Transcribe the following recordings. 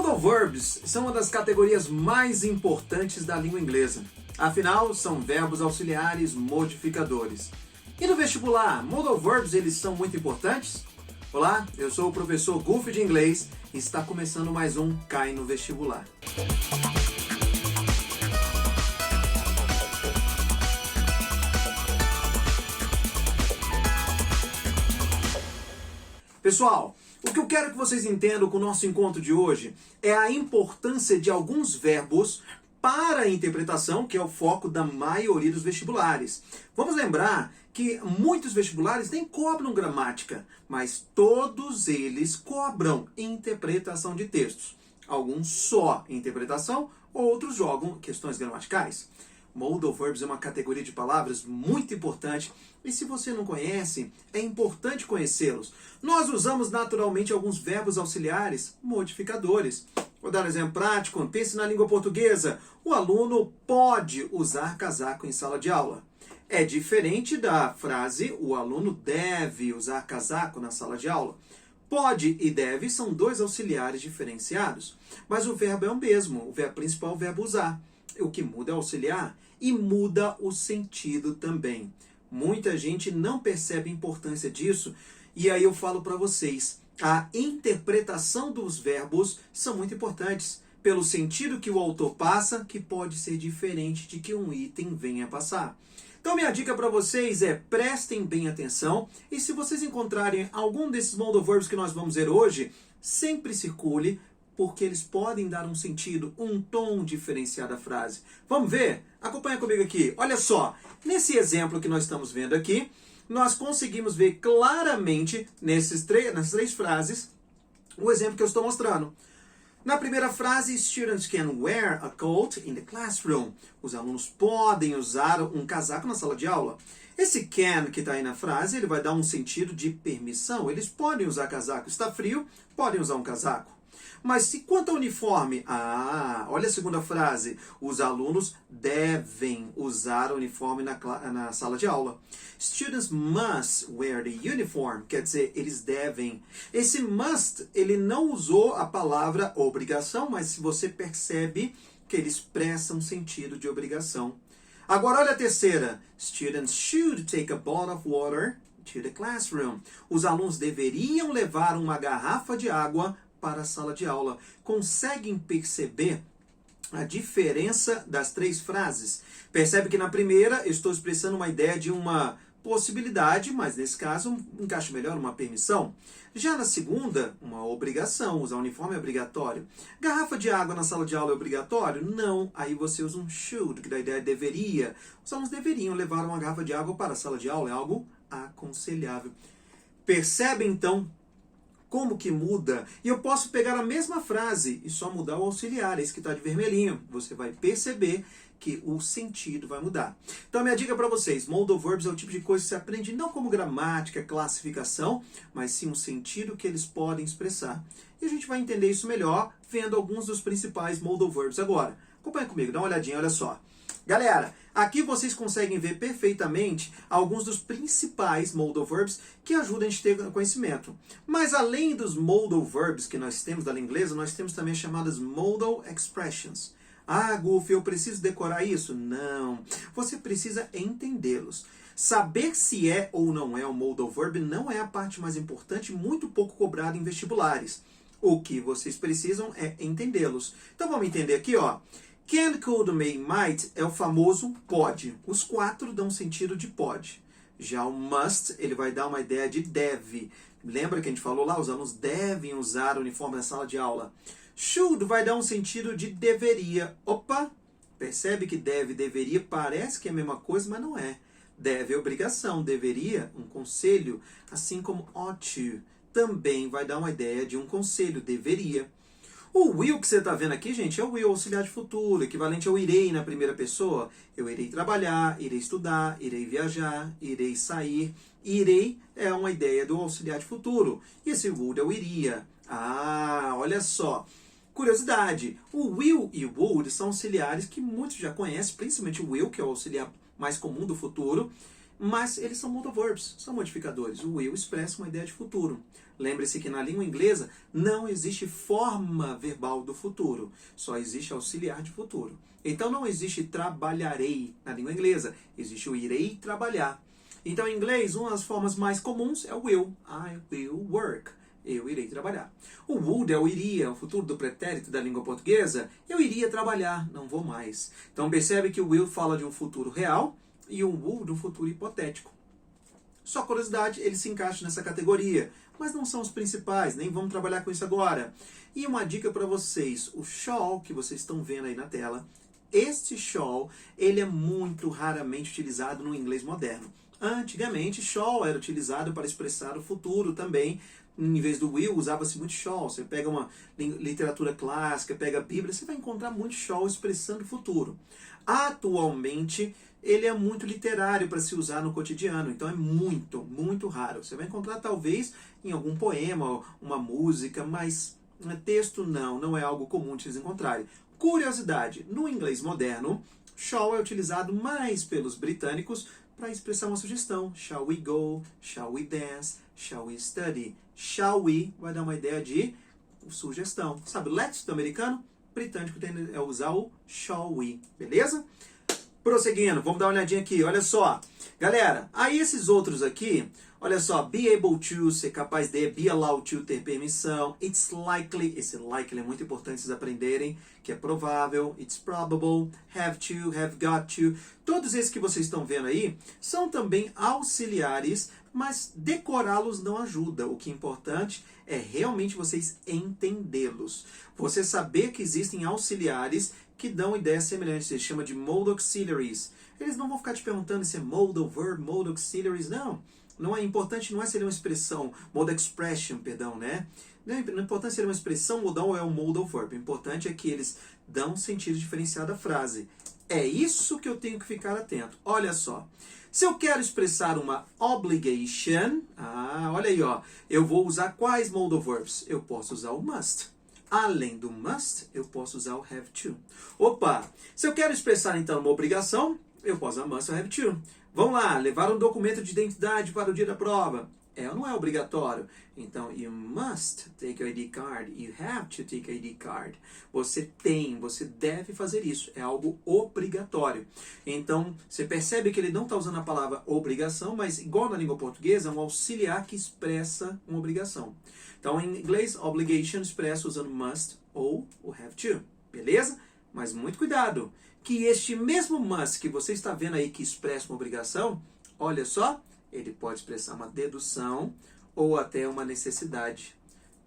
Modal Verbs são uma das categorias mais importantes da língua inglesa. Afinal, são verbos auxiliares modificadores. E no vestibular, Modal Verbs eles são muito importantes? Olá, eu sou o professor Goofy de inglês e está começando mais um Cai no Vestibular. Pessoal, o que eu quero que vocês entendam com o nosso encontro de hoje é a importância de alguns verbos para a interpretação, que é o foco da maioria dos vestibulares. Vamos lembrar que muitos vestibulares nem cobram gramática, mas todos eles cobram interpretação de textos. Alguns só interpretação, outros jogam questões gramaticais. Modal Verbs é uma categoria de palavras muito importante e se você não conhece, é importante conhecê-los. Nós usamos naturalmente alguns verbos auxiliares modificadores. Vou dar um exemplo prático. Pense na língua portuguesa. O aluno pode usar casaco em sala de aula. É diferente da frase o aluno deve usar casaco na sala de aula. Pode e deve são dois auxiliares diferenciados, mas o verbo é o mesmo. O verbo principal é o verbo usar. O que muda é o auxiliar e muda o sentido também. Muita gente não percebe a importância disso e aí eu falo para vocês, a interpretação dos verbos são muito importantes pelo sentido que o autor passa, que pode ser diferente de que um item venha passar. Então minha dica para vocês é prestem bem atenção e se vocês encontrarem algum desses modal verbs que nós vamos ver hoje, sempre circule, porque eles podem dar um sentido, um tom diferenciado à frase. Vamos ver? Acompanha comigo aqui. Olha só, nesse exemplo que nós estamos vendo aqui, nós conseguimos ver claramente nessas três frases o exemplo que eu estou mostrando. Na primeira frase, students can wear a coat in the classroom. Os alunos podem usar um casaco na sala de aula. Esse can que está aí na frase, ele vai dar um sentido de permissão. Eles podem usar casaco. Está frio, podem usar um casaco. Mas se quanto ao uniforme, olha a segunda frase, os alunos devem usar o uniforme na sala de aula. Students must wear the uniform, quer dizer, eles devem. Esse must, ele não usou a palavra obrigação, mas se você percebe que ele expressa um sentido de obrigação. Agora olha a terceira, students should take a bottle of water to the classroom. Os alunos deveriam levar uma garrafa de água para a sala de aula. Conseguem perceber a diferença das três frases? Percebe que na primeira eu estou expressando uma ideia de uma possibilidade, mas nesse caso encaixa melhor uma permissão. Já na segunda, uma obrigação, usar uniforme é obrigatório. Garrafa de água na sala de aula é obrigatório? Não. Aí você usa um should, que dá a ideia de deveria. Os alunos deveriam levar uma garrafa de água para a sala de aula, é algo aconselhável. Percebe então como que muda? E eu posso pegar a mesma frase e só mudar o auxiliar, esse que está de vermelhinho. Você vai perceber que o sentido vai mudar. Então a minha dica para vocês, modal verbs é o tipo de coisa que você aprende não como gramática, classificação, mas sim o sentido que eles podem expressar. E a gente vai entender isso melhor vendo alguns dos principais modal verbs agora. Acompanha comigo, dá uma olhadinha, olha só. Galera, aqui vocês conseguem ver perfeitamente alguns dos principais modal verbs que ajudam a gente a ter conhecimento. Mas além dos modal verbs que nós temos da língua inglesa, nós temos também as chamadas modal expressions. Goofy, eu preciso decorar isso? Não. Você precisa entendê-los. Saber se é ou não é um modal verb não é a parte mais importante, muito pouco cobrada em vestibulares. O que vocês precisam é entendê-los. Então vamos entender aqui, ó. Can, could, may, might é o famoso pode. Os quatro dão sentido de pode. Já o must, ele vai dar uma ideia de deve. Lembra que a gente falou lá? Os alunos devem usar o uniforme na sala de aula. Should vai dar um sentido de deveria. Opa! Percebe que deve, deveria, parece que é a mesma coisa, mas não é. Deve é obrigação, deveria, um conselho. Assim como ought to, também vai dar uma ideia de um conselho, deveria. O will que você está vendo aqui, gente, é o will, auxiliar de futuro, equivalente ao irei na primeira pessoa. Eu irei trabalhar, irei estudar, irei viajar, irei sair. Irei é uma ideia do auxiliar de futuro. E esse would é o iria. Olha só. Curiosidade, o will e o would são auxiliares que muitos já conhecem, principalmente o will, que é o auxiliar mais comum do futuro. mas eles são modal verbs, são modificadores. O will expressa uma ideia de futuro. Lembre-se que na língua inglesa não existe forma verbal do futuro, só existe auxiliar de futuro. Então não existe trabalharei na língua inglesa, existe o irei trabalhar. Então em inglês, uma das formas mais comuns é o will. I will work. Eu irei trabalhar. O would é o iria, o futuro do pretérito da língua portuguesa. Eu iria trabalhar, não vou mais. Então percebe que o will fala de um futuro real e o would um futuro hipotético. Só curiosidade, ele se encaixa nessa categoria, mas não são os principais, nem vamos trabalhar com isso agora. E uma dica para vocês, o shall que vocês estão vendo aí na tela, este shall, ele é muito raramente utilizado no inglês moderno. Antigamente, shall era utilizado para expressar o futuro também. Em vez do will, usava-se muito shall. Você pega uma literatura clássica, pega a Bíblia, você vai encontrar muito shall expressando o futuro. Atualmente, ele é muito literário para se usar no cotidiano, então é muito, muito raro. Você vai encontrar talvez em algum poema, uma música, mas texto não é algo comum de vocês encontrarem. Curiosidade, no inglês moderno, shall é utilizado mais pelos britânicos para expressar uma sugestão. Shall we go? Shall we dance? Shall we study? Shall we vai dar uma ideia de sugestão. Sabe, let's do americano, britânico tende a usar o shall we, beleza? Prosseguindo, vamos dar uma olhadinha aqui, olha só. Galera, aí esses outros aqui, olha só, be able to, ser capaz de, be allowed to, ter permissão, it's likely, esse likely é muito importante vocês aprenderem, que é provável, it's probable, have to, have got to, todos esses que vocês estão vendo aí, são também auxiliares, mas decorá-los não ajuda, o que é importante é realmente vocês entendê-los. Você saber que existem auxiliares que dão ideias semelhantes, se chama de mode auxiliaries. Eles não vão ficar te perguntando se é modal verb, mode auxiliaries, não. Não é importante, não é se ele é uma expressão, mode expression, perdão, né? Não é importante se ele é uma expressão modal ou é um modal verb. O importante é que eles dão um sentido diferenciado à frase. É isso que eu tenho que ficar atento. Olha só. Se eu quero expressar uma obligation, olha aí, ó, eu vou usar quais modal verbs? Eu posso usar o must. Além do must, eu posso usar o have to. Opa! Se eu quero expressar, então, uma obrigação, eu posso usar must ou have to. Vamos lá, levar um documento de identidade para o dia da prova. É ou não é obrigatório? Então, you must take a ID card. You have to take a ID card. Você deve fazer isso. É algo obrigatório. Então, você percebe que ele não está usando a palavra obrigação, mas igual na língua portuguesa, é um auxiliar que expressa uma obrigação. Então, em inglês, obligation expressa usando must ou o have to. Beleza? Mas muito cuidado, que este mesmo must que você está vendo aí que expressa uma obrigação, olha só, ele pode expressar uma dedução ou até uma necessidade.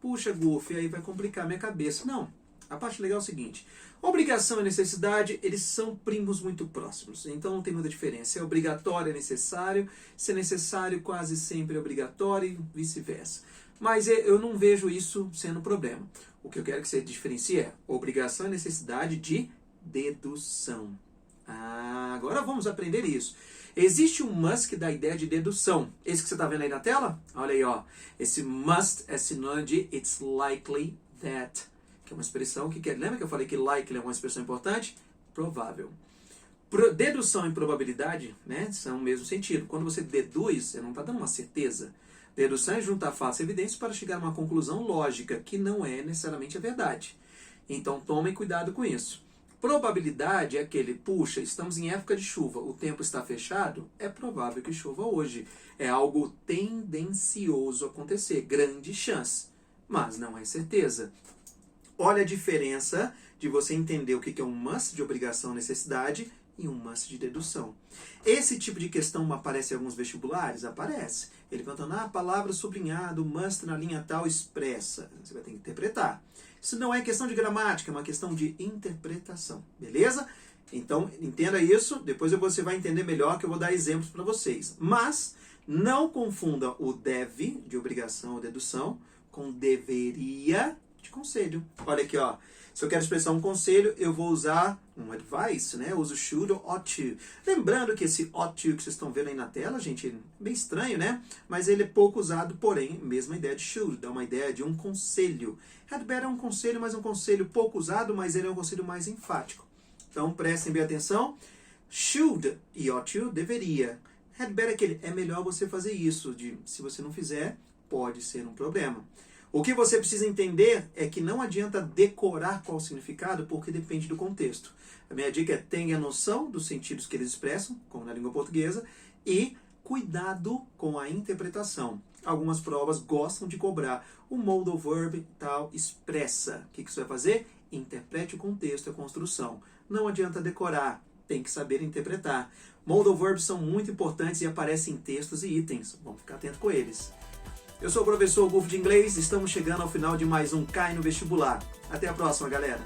Puxa, Goofy, aí vai complicar minha cabeça. Não, a parte legal é o seguinte, obrigação e necessidade, eles são primos muito próximos, então não tem muita diferença. É obrigatório, é necessário, se é necessário, quase sempre é obrigatório e vice-versa. Mas eu não vejo isso sendo problema. O que eu quero que você diferencie é obrigação e necessidade de dedução. Agora vamos aprender isso. Existe um must que dá a ideia de dedução. Esse que você está vendo aí na tela? Olha aí, ó. Esse must é sinônimo de it's likely that, que é uma expressão que quer... Lembra que eu falei que likely é uma expressão importante? Provável. Dedução e probabilidade, né, são o mesmo sentido. Quando você deduz, você não está dando uma certeza. Dedução é juntar fatos e evidências para chegar a uma conclusão lógica, que não é necessariamente a verdade. Então tomem cuidado com isso. Probabilidade é aquele, puxa, estamos em época de chuva, o tempo está fechado, é provável que chova hoje. É algo tendencioso a acontecer, grande chance, mas não é certeza. Olha a diferença de você entender o que é um must de obrigação e necessidade e um must de dedução. Esse tipo de questão aparece em alguns vestibulares? Aparece. Ele perguntando, palavra sublinhado, must na linha tal expressa. Você vai ter que interpretar. Isso não é questão de gramática, é uma questão de interpretação. Beleza? Então, entenda isso. Depois você vai entender melhor, que eu vou dar exemplos para vocês. Mas, não confunda o deve, de obrigação ou dedução, com deveria, de conselho. Olha aqui, ó. Se eu quero expressar um conselho, eu vou usar um advice, né? Eu uso should ou ought to. Lembrando que esse ought to que vocês estão vendo aí na tela, gente, é bem estranho, né? Mas ele é pouco usado, porém, mesma ideia de should, dá uma ideia de um conselho. Had better é um conselho, mas um conselho pouco usado, mas ele é um conselho mais enfático. Então, prestem bem atenção. Should e ought to, deveria. Had better é aquele, é melhor você fazer isso, de se você não fizer, pode ser um problema. O que você precisa entender é que não adianta decorar qual o significado, porque depende do contexto. A minha dica é tenha noção dos sentidos que eles expressam, como na língua portuguesa, e cuidado com a interpretação. Algumas provas gostam de cobrar o modal verb tal expressa. O que você vai fazer? Interprete o contexto e a construção. Não adianta decorar, tem que saber interpretar. Modal verbs são muito importantes e aparecem em textos e itens. Vamos ficar atento com eles. Eu sou o professor Gulf de Inglês, estamos chegando ao final de mais um Cai no Vestibular. Até a próxima, galera!